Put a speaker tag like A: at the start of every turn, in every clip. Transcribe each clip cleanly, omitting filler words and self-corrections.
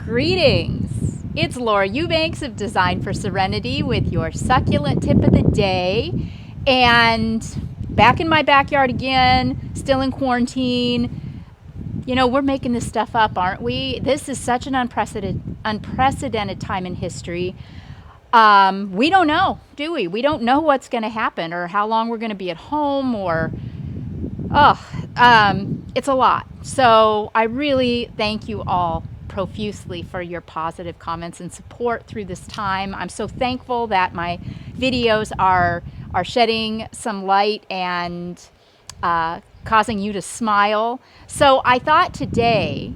A: Greetings! It's Laura Eubanks of Design for Serenity with your succulent tip of the day. And back in my backyard again, still in quarantine. You know, we're making this stuff up, aren't we? This is such an unprecedented time in history. We don't know, do we? We don't know what's going to happen or how long we're going to be at home or... it's a lot. So I really thank you all profusely for your positive comments and support through this time. I'm so thankful that my videos are shedding some light and causing you to smile. So I thought today,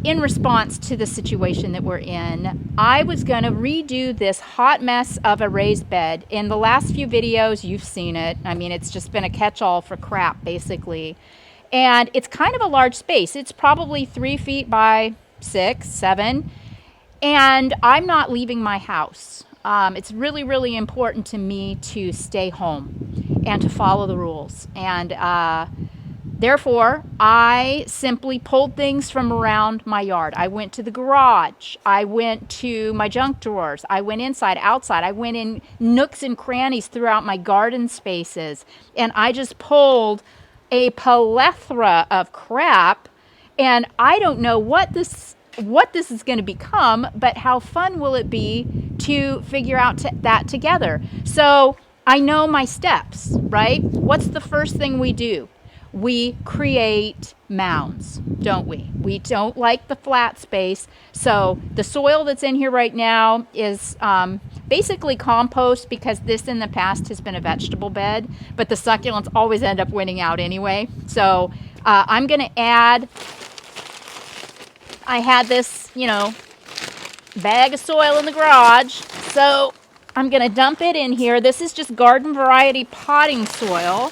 A: in response to the situation that we're in, I was going to redo this hot mess of a raised bed. In the last few videos, you've seen it. I mean, it's just been a catch-all for crap, basically. And it's kind of a large space. It's probably 3 feet by 6, 7. And I'm not leaving my house. It's really, really important to me to stay home and to follow the rules. And therefore, I simply pulled things from around my yard. I went to the garage. I went to my junk drawers. I went inside, outside. I went in nooks and crannies throughout my garden spaces. And I just pulled a plethora of crap. And I don't know what this is going to become, but how fun will it be to figure out that together? So I know my steps, right? What's the first thing we do? We create mounds, don't we? We don't like the flat space. So the soil that's in here right now is basically compost, because this in the past has been a vegetable bed, but the succulents always end up winning out anyway. So I'm going to add, I had this, bag of soil in the garage. So I'm going to dump it in here. This is just garden variety potting soil.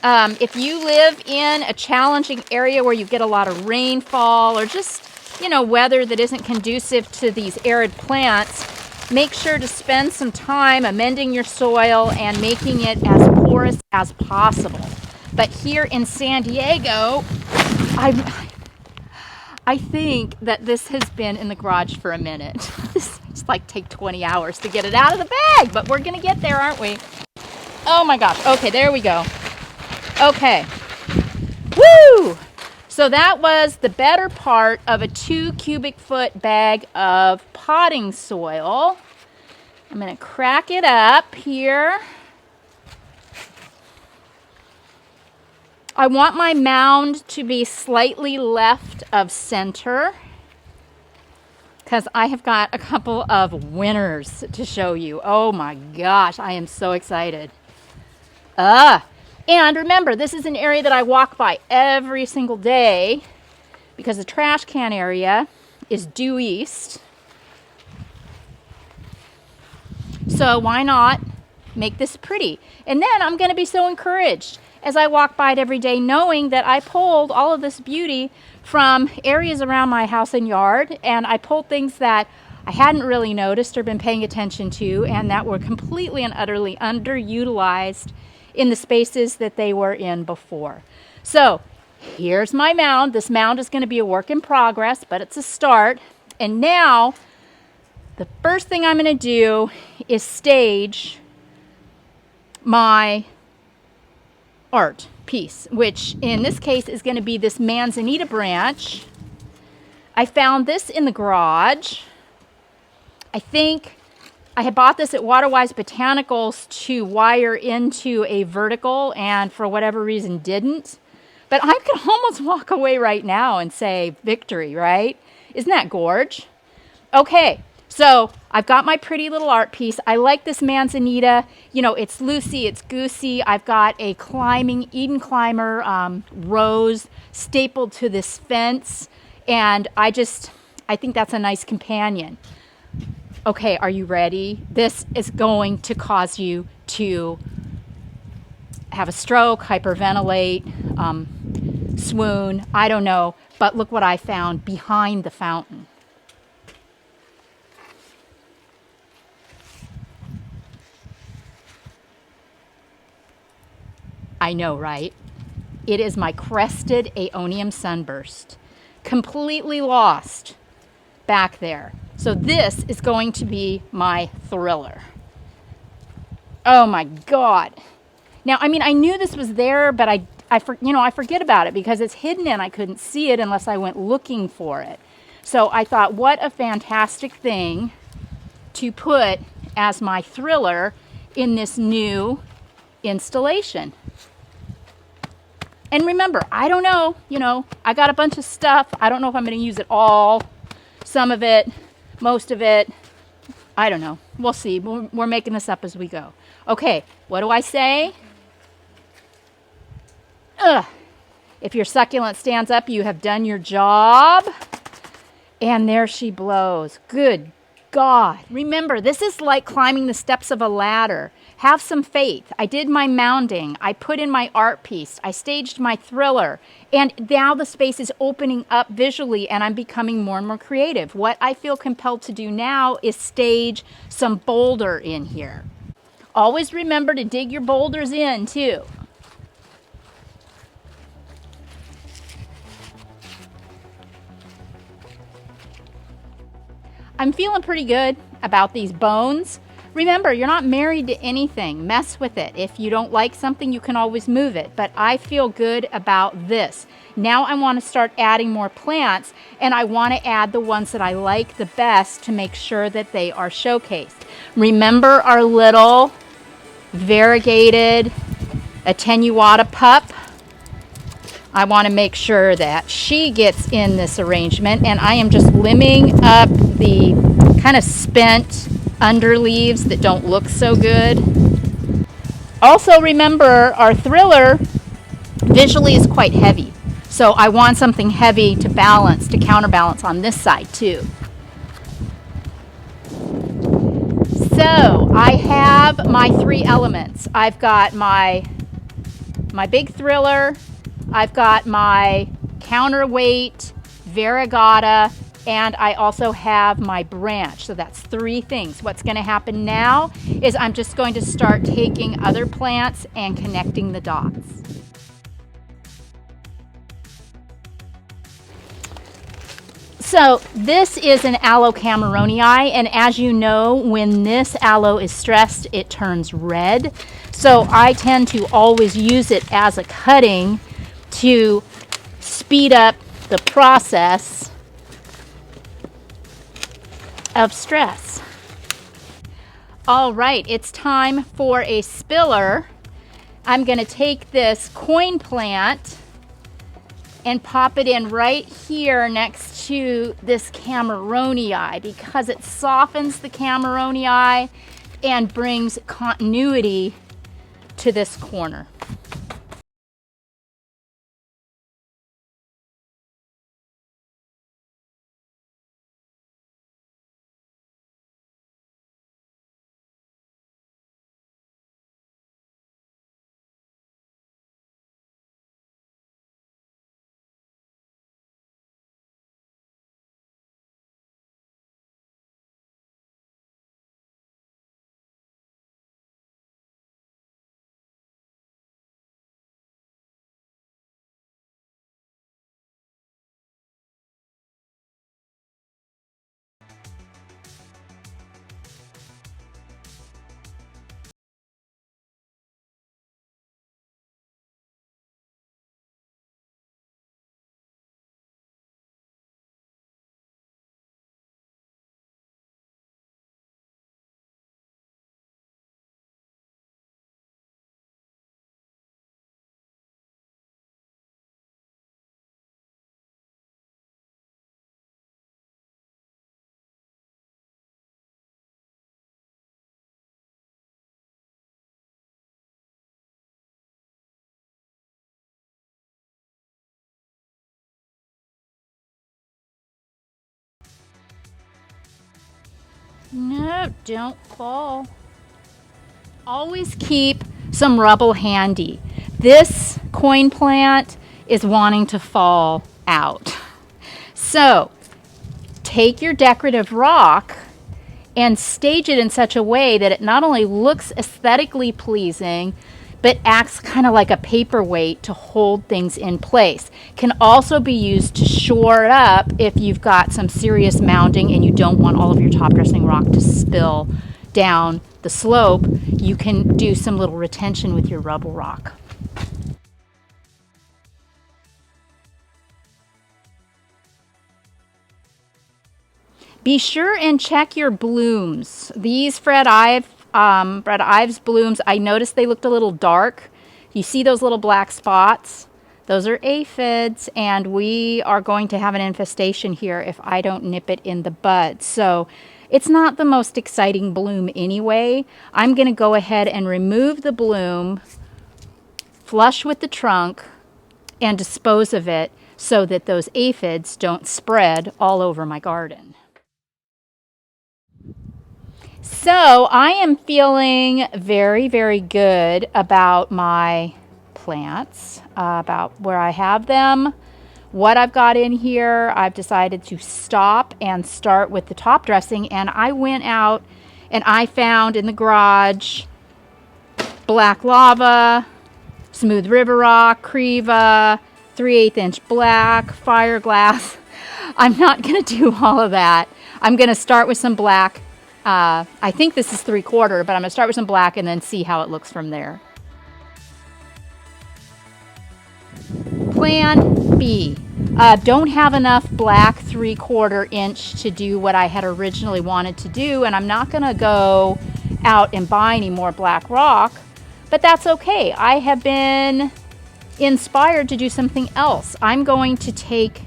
A: If you live in a challenging area where you get a lot of rainfall or just, weather that isn't conducive to these arid plants, make sure to spend some time amending your soil and making it as porous as possible. But here in San Diego, I think that this has been in the garage for a minute. It's like take 20 hours to get it out of the bag, but we're going to get there, aren't we? Oh my gosh. Okay, there we go. Okay. Woo! So that was the better part of a 2 cubic foot bag of potting soil. I'm going to crack it up here. I want my mound to be slightly left of center, because I have got a couple of winners to show you. Oh my gosh, I am so excited. And remember, this is an area that I walk by every single day because the trash can area is due east. So why not make this pretty? And then I'm going to be so encouraged as I walk by it every day, knowing that I pulled all of this beauty from areas around my house and yard, and I pulled things that I hadn't really noticed or been paying attention to, and that were completely and utterly underutilized in the spaces that they were in before. So here's my mound. This mound is going to be a work in progress, but it's a start. And now the first thing I'm going to do is stage my art piece, which in this case is going to be this manzanita branch. I found this in the garage. I think I had bought this at Waterwise Botanicals to wire into a vertical, and for whatever reason didn't. But I could almost walk away right now and say victory, right? Isn't that gorge? Okay, so I've got my pretty little art piece. I like this manzanita. It's loosey, it's goosey. I've got a climbing Eden Climber rose stapled to this fence, and I think that's a nice companion. Okay, are you ready? This is going to cause you to have a stroke, hyperventilate, swoon, I don't know. But look what I found behind the fountain. I know, right? It is my crested aeonium sunburst. Completely lost back there. So this is going to be my thriller. Oh my God. Now, I mean, I knew this was there, but I forget about it because it's hidden and I couldn't see it unless I went looking for it. So I thought, what a fantastic thing to put as my thriller in this new installation. And remember, I don't know, I got a bunch of stuff. I don't know if I'm going to use it all, some of it, most of it. I don't know. We'll see. We're making this up as we go. Okay, what do I say? If your succulent stands up, you have done your job. And there she blows. Good God. Remember, this is like climbing the steps of a ladder. Have some faith. I did my mounding. I put in my art piece. I staged my thriller. And now the space is opening up visually and I'm becoming more and more creative. What I feel compelled to do now is stage some boulder in here. Always remember to dig your boulders in too. I'm feeling pretty good about these bones. Remember, you're not married to anything. Mess with it. If you don't like something, you can always move it. But I feel good about this. Now I want to start adding more plants, and I want to add the ones that I like the best to make sure that they are showcased. Remember our little variegated attenuata pup? I want to make sure that she gets in this arrangement, and I am just limbing up the kind of spent under leaves that don't look so good. Also remember, our thriller visually is quite heavy, so I want something heavy to balance, to counterbalance on this side too. So I have my three elements. I've got my big thriller, I've got my counterweight variegata, and I also have my branch. So that's three things. What's going to happen now is I'm just going to start taking other plants and connecting the dots. So this is an aloe cameronii, and as you know, when this aloe is stressed, it turns red. So I tend to always use it as a cutting to speed up the process of stress. All right, it's time for a spiller. I'm going to take this coin plant and pop it in right here next to this cameronii because it softens the cameronii and brings continuity to this corner. No, don't fall. Always keep some rubble handy. This coin plant is wanting to fall out. So take your decorative rock and stage it in such a way that it not only looks aesthetically pleasing, but acts kind of like a paperweight to hold things in place. Can also be used to shore it up if you've got some serious mounding and you don't want all of your top dressing rock to spill down the slope. You can do some little retention with your rubble rock. Be sure and check your blooms. These Fred Ives blooms, I noticed they looked a little dark. You see those little black spots? Those are aphids, and we are going to have an infestation here if I don't nip it in the bud. So it's not the most exciting bloom anyway. I'm going to go ahead and remove the bloom, flush with the trunk, and dispose of it so that those aphids don't spread all over my garden. So I am feeling very, very good about my plants, about where I have them, what I've got in here. I've decided to stop and start with the top dressing, and I went out and I found in the garage black lava, smooth river rock, creva, 3/8 inch black, fire glass. I'm not going to do all of that. I'm going to start with some black. I think this is 3/4, but I'm going to start with some black and then see how it looks from there. Plan B. Don't have enough black 3/4 inch to do what I had originally wanted to do, and I'm not going to go out and buy any more black rock, but that's okay. I have been inspired to do something else. I'm going to take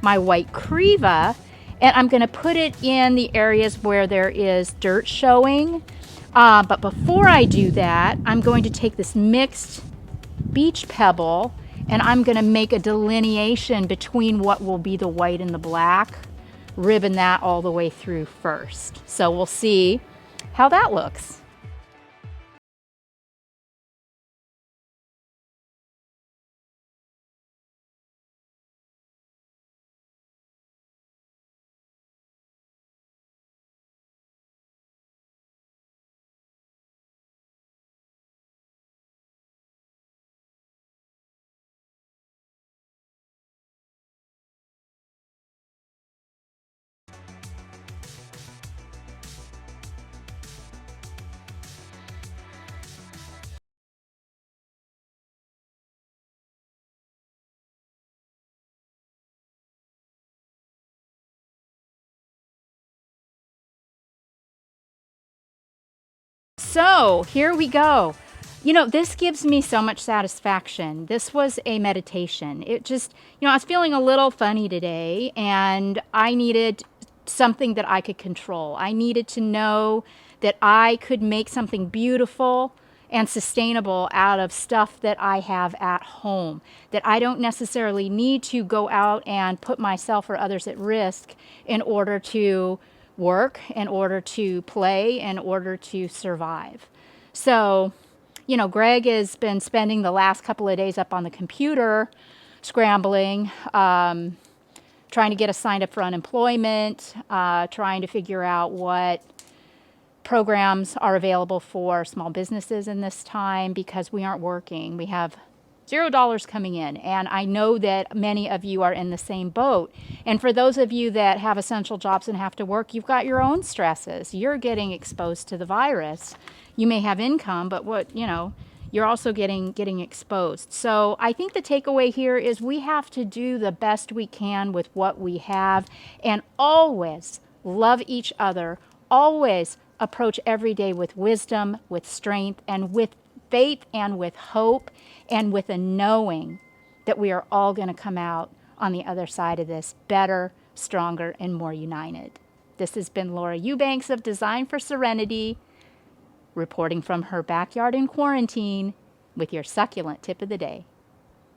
A: my white creva and I'm going to put it in the areas where there is dirt showing. But before I do that, I'm going to take this mixed beach pebble and I'm going to make a delineation between what will be the white and the black, ribbon that all the way through first. So we'll see how that looks. So here we go. You know, this gives me so much satisfaction. This was a meditation. It just, I was feeling a little funny today and I needed something that I could control. I needed to know that I could make something beautiful and sustainable out of stuff that I have at home, that I don't necessarily need to go out and put myself or others at risk in order to work, in order to play, in order to survive. So, Greg has been spending the last couple of days up on the computer, scrambling, trying to get us signed up for unemployment, trying to figure out what programs are available for small businesses in this time because we aren't working. We have $0 coming in, and I know that many of you are in the same boat. And for those of you that have essential jobs and have to work, you've got your own stresses. You're getting exposed to the virus. You may have income, but you're also getting exposed. So I think the takeaway here is we have to do the best we can with what we have and always love each other, always approach every day with wisdom, with strength, and with faith, and with hope, and with a knowing that we are all going to come out on the other side of this better, stronger, and more united. This has been Laura Eubanks of Design for Serenity, reporting from her backyard in quarantine with your succulent tip of the day.